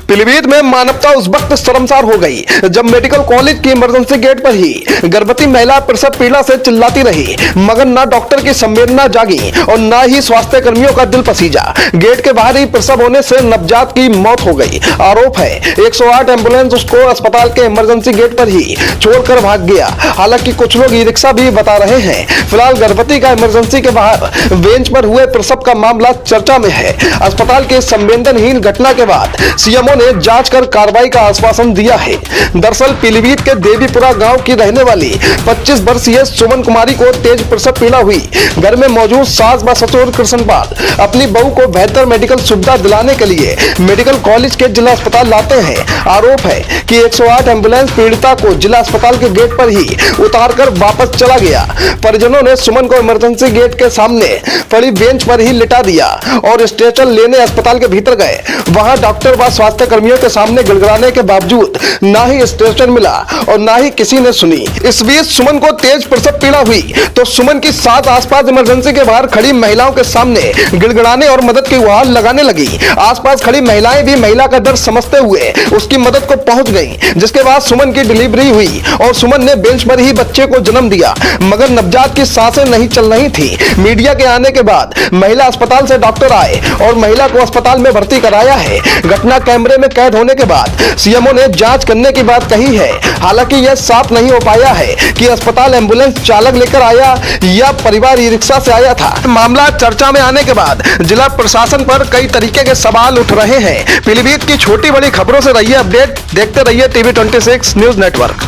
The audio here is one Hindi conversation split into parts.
पीलीभीत में मानवता उस वक्त शर्मसार हो गई जब मेडिकल कॉलेज की इमरजेंसी गेट पर ही गर्भवती महिला प्रसव पीड़ा से चिल्लाती रही, मगर ना डॉक्टर की संवेदना जागी और ना ही स्वास्थ्य कर्मियों का दिल पसीजा। गेट के बाहर ही प्रसव होने से नवजात की मौत हो गई। आरोप है 108 एम्बुलेंस उसको अस्पताल के इमरजेंसी गेट पर ही छोड़कर भाग गया। हालांकि कुछ लोग ई रिक्शा भी बता रहे हैं। फिलहाल गर्भवती का इमरजेंसी के बाहर बेंच पर हुए प्रसव का मामला चर्चा में है। अस्पताल के संवेदनहीन घटना के बाद सीएमओ ने जांच कर कार्रवाई का आश्वासन दिया है। दरअसल पीलीभीत के देवीपुरा गांव की रहने वाली 25 वर्षीय सुमन कुमारी को तेज प्रसव पीड़ा हुई। घर में मौजूद सास व ससुर कृष्णपाल अपनी बहू को बेहतर मेडिकल सुविधा दिलाने के लिए मेडिकल कॉलेज के जिला अस्पताल लाते हैं। आरोप है कि 108 एम्बुलेंस पीड़िता को जिला अस्पताल के गेट पर ही उतारकर वापस चला गया। परिजनों ने सुमन को इमरजेंसी गेट के सामने पड़ी बेंच पर ही लिटा दिया और स्ट्रेचर लेने अस्पताल के भीतर गए। वहां डॉक्टर व स्वास्थ्य कर्मियों के सामने गिड़गिड़ाने के बावजूद ना ही स्ट्रेचर मिला और ना ही किसी ने सुनी। इस बीच सुमन को तेज प्रसव पीड़ा हुई तो सुमन की सास आसपास इमरजेंसी के बाहर खड़ी महिलाओं के सामने गिड़गिड़ाने और मदद की गुहार लगाने लगी। आसपास खड़ी महिलाएं भी महिला का दर्द समझते हुए उसकी मदद को पहुंच गईं, जिसके बाद सुमन की डिलीवरी हुई और सुमन ने बेंच पर ही बच्चे को जन्म दिया। मगर नवजात की सांसें नहीं चल रही थी। मीडिया के आने के बाद महिला अस्पताल से डॉक्टर आए और महिला को अस्पताल में भर्ती कराया है। घटना कैमरे में कैद होने के बाद सीएमओ ने जांच करने की बात कही है। हालांकि यह साफ नहीं हो पाया है कि अस्पताल एम्बुलेंस चालक लेकर आया या परिवार ई रिक्शा से आया था। मामला चर्चा में आने के बाद जिला प्रशासन पर कई तरीके के सवाल उठ रहे हैं। पीलीभीत की छोटी बड़ी खबरों से रहिए अपडेट, देखते रहिए टीवी 26 न्यूज नेटवर्क।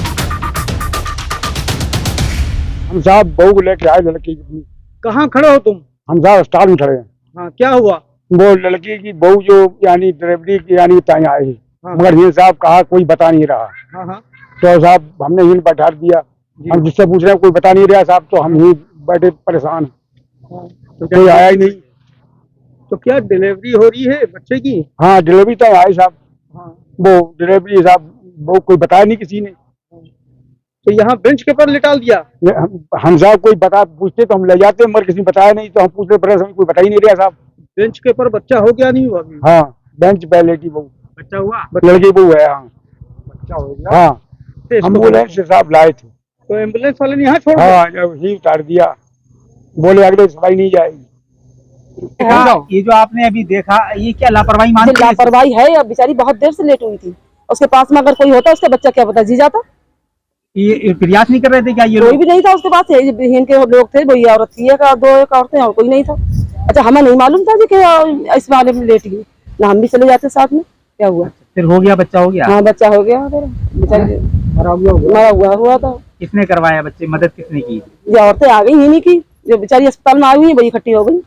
हम साहब बहू को लेके आए लड़की की। कहाँ खड़े हो तुम? हम साहब अस्पताल में खड़े हैं। हाँ, क्या हुआ? वो लड़की की बहू जो यानी डिलीवरी की यानी बताई आई है। हाँ। मगर ये साहब कहा कोई बता नहीं रहा। हाँ हाँ। तो साहब हमने ही बैठा दिया। हम जिससे पूछ रहे हैं कोई बता नहीं रहा साहब, तो हम ही बैठे परेशान। तो कोई आया ही नहीं। तो क्या डिलीवरी हो रही है बच्चे की? हाँ डिलीवरी तो आई साहब। हाँ। वो डिलीवरी साहब वो कोई बताया नहीं किसी ने। तो यहाँ बेंच के पर लिटा दिया? हम साहब कोई बता पूछते तो हम ले जाते, मगर किसी ने बताया नहीं तो हम पूछ रहे परेशान, कोई बता ही नहीं रहा साहब। बेंच के पर बच्चा हो गया नहीं हुआ? हाँ बेंच पे लेटी बहू। बच्चा हुआ? लड़की बहू है। हाँ बच्चा हो गया। हाँ एम्बुलेंस से साहब लाए थे। तो एम्बुलेंस वाले ने यहाँ छोड़ दिया? हाँ जब ही उतार दिया, बोले अगले सफाई नहीं जाएगी। ये जो आपने अभी देखा ये क्या लापरवाही मानते हैं? लापरवाही है। अब बेचारी बहुत देर से लेट हुई थी। उसके पास में अगर कोई होता उसका बच्चा क्या पता जी जाता। ये प्रयास नहीं कर रहे थे क्या ये कोई लोग? भी नहीं था उसके पास। इनके लोग थे, वही औरत थी, दो एक औरतें और कोई नहीं था। अच्छा हमें नहीं मालूम था जी कि इस वाले में लेट गई, ना हम भी चले जाते साथ में। क्या हुआ? फिर हो गया, बच्चा हो गया? हाँ बच्चा हो गया। बेचारी मरा हुआ था। किसने करवाया बच्चे? मदद किसने की? ये औरतें आ गई इन्हीं की, जो बेचारी अस्पताल में आई हुई है वही इकट्ठी हो गई।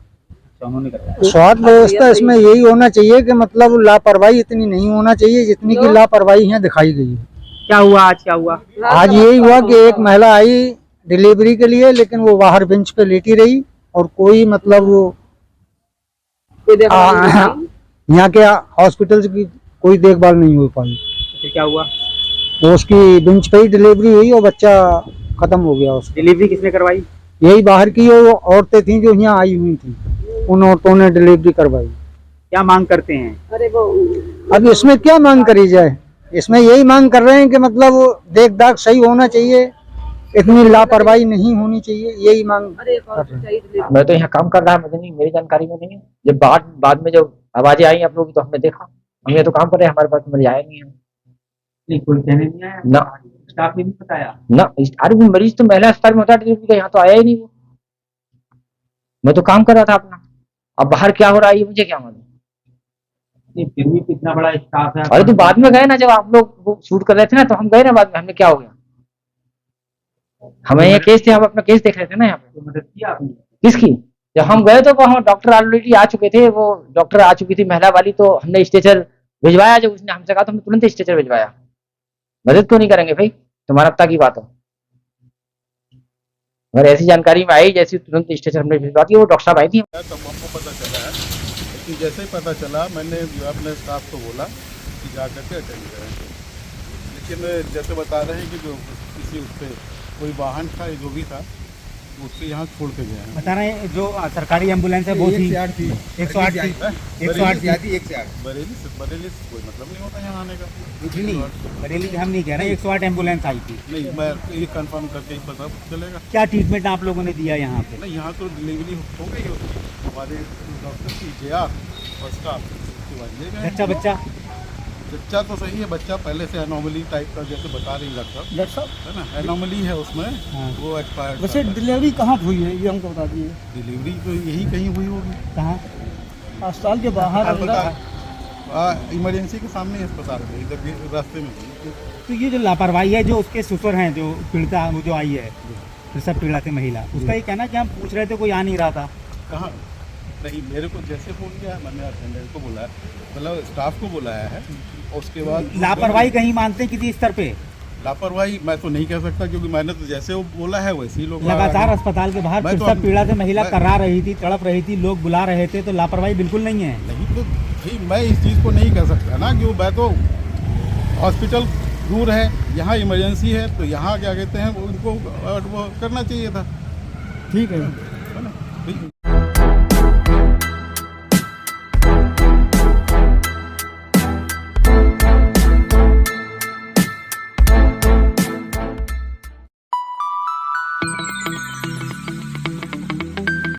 उन्होंने करवाया। स्वास्थ्य व्यवस्था इसमें यही होना चाहिए कि मतलब लापरवाही इतनी नहीं होना चाहिए जितनी की लापरवाही यहाँ दिखाई गई है। क्या हुआ आज? क्या हुआ आज यही हुआ कि एक महिला आई डिलीवरी के लिए, लेकिन वो बाहर बेंच पे लेटी रही और कोई मतलब वो यहाँ के हॉस्पिटल की कोई देखभाल नहीं हो पाई। फिर क्या हुआ? वो उसकी बेंच पे ही डिलीवरी हुई और बच्चा खत्म हो गया। उसकी डिलीवरी किसने करवाई? यही बाहर की वो औरतें थी जो यहाँ आई हुई थी, उन औरतों ने डिलीवरी करवाई। क्या मांग करते हैं? अरे वो अब इसमें क्या मांग करी जाए? इसमें यही मांग कर रहे हैं कि मतलब देख दाख सही होना चाहिए, इतनी लापरवाही नहीं होनी चाहिए, यही मांग कर रहे हैं। मैं तो यहाँ काम कर रहा है, मुझे नहीं, मेरी जानकारी में नहीं है। जब बाद में जब आवाजें आई आप लोग तो हमने देखा। हम ये तो काम कर रहे हैं, हमारे पास मरीज आया नहीं है। नहीं, कोई कहने नहीं आया ना, स्टाफ ने नहीं बताया ना। अरे मरीज तो महिला अस्पताल में होता है, यहाँ तो आया ही नहीं वो। मैं तो काम कर रहा था अपना। अब बाहर क्या हो रहा है ये मुझे क्या मालूम। फिर भी कितना बड़ा स्टाफ है। अरे तो बाद में गए ना, जब आप लोग वो शूट कर रहे थे ना तो हम गए ना बाद में। हमने क्या हो गया, हमें ये केस थे, हम अपना केस देख रहे थे ना यहाँ पे। तो मदद किया आपने? किसकी? जब हम गए तो वहाँ डॉक्टर ऑलरेडी आ चुके थे। वो डॉक्टर आ चुकी थी महिला वाली, तो हमने स्ट्रेचर भिजवाया। जब उसने हमसे कहा तो हमने तुरंत स्ट्रेचर भिजवाया। मदद क्यों नहीं करेंगे भाई, तो मानवता की बात हो। अगर ऐसी जानकारी में आई जैसी, तुरंत स्ट्रेचर हमने भिजवा दी। वो डॉक्टर साहब आई थी। तब हमको पता चला है कि जैसे ही पता चला मैंने जो अपने स्टाफ को बोला कि जा करके अटेंड करें, लेकिन जैसे बता रहे हैं कि जो किसी उस पर कोई वाहन था जो भी था उससे यहाँ छोड़ के गए हैं। बता रहे हैं जो सरकारी एम्बुलेंस है वो थी 108 थी 108 थी बरेली से कोई मतलब नहीं होता यहाँ आने का। कुछ नहीं, बरेली हम नहीं कह रहे, 108 एम्बुलेंस आई थी। नहीं, मैं ये कंफर्म करके ही पता चलेगा। क्या ट्रीटमेंट आप लोगों ने दिया यहाँ पे? नहीं, यहाँ तो डिलीवरी हो गई होती, हमारे डॉक्टर की JR और स्टाफ उसके बाद ले गए। बच्चा बच्चा तो सही है, बच्चा पहले से एनोमली टाइप का जैसे बता रही डॉक्टर साहब है ना, एनोमली है उसमें। हाँ। वो एक्सपायर्ड। वैसे डिलीवरी कहाँ हुई है ये हमको बता दीजिए। डिलीवरी तो यही कहीं हुई होगी, कहाँ? अस्पताल के बाहर अस्पताल इमरजेंसी के सामने ही अस्पताल है, इधर के रास्ते में हुई। तो ये जो लापरवाही है जो उसके सुसर हैं, जो पीड़िता वो जो आई है प्रसव पीड़ा से महिला, उसका ये कहना कि हम पूछ रहे थे कोई आ नहीं रहा था। कहाँ? नहीं, मेरे को जैसे फ़ोन किया है मैंने अटेंडेंट को बुलाया, मतलब स्टाफ को बुलाया है। और उसके बाद लापरवाही कहीं मानते हैं किसी स्तर पे? लापरवाही मैं तो नहीं कह सकता, क्योंकि मैंने तो जैसे वो बोला है वैसे ही लोग लगातार अस्पताल के बाहर मैं तो प्रसव पीड़ा से महिला मैं- करा रही थी, तड़प रही थी, लोग बुला रहे थे, तो लापरवाही बिल्कुल नहीं है। नहीं तो भाई मैं इस चीज़ को नहीं कह सकता ना, कि मैं तो हॉस्पिटल दूर है, यहाँ इमरजेंसी है, तो यहाँ क्या कहते हैं उनको वो करना चाहिए था। ठीक है है ना भाई।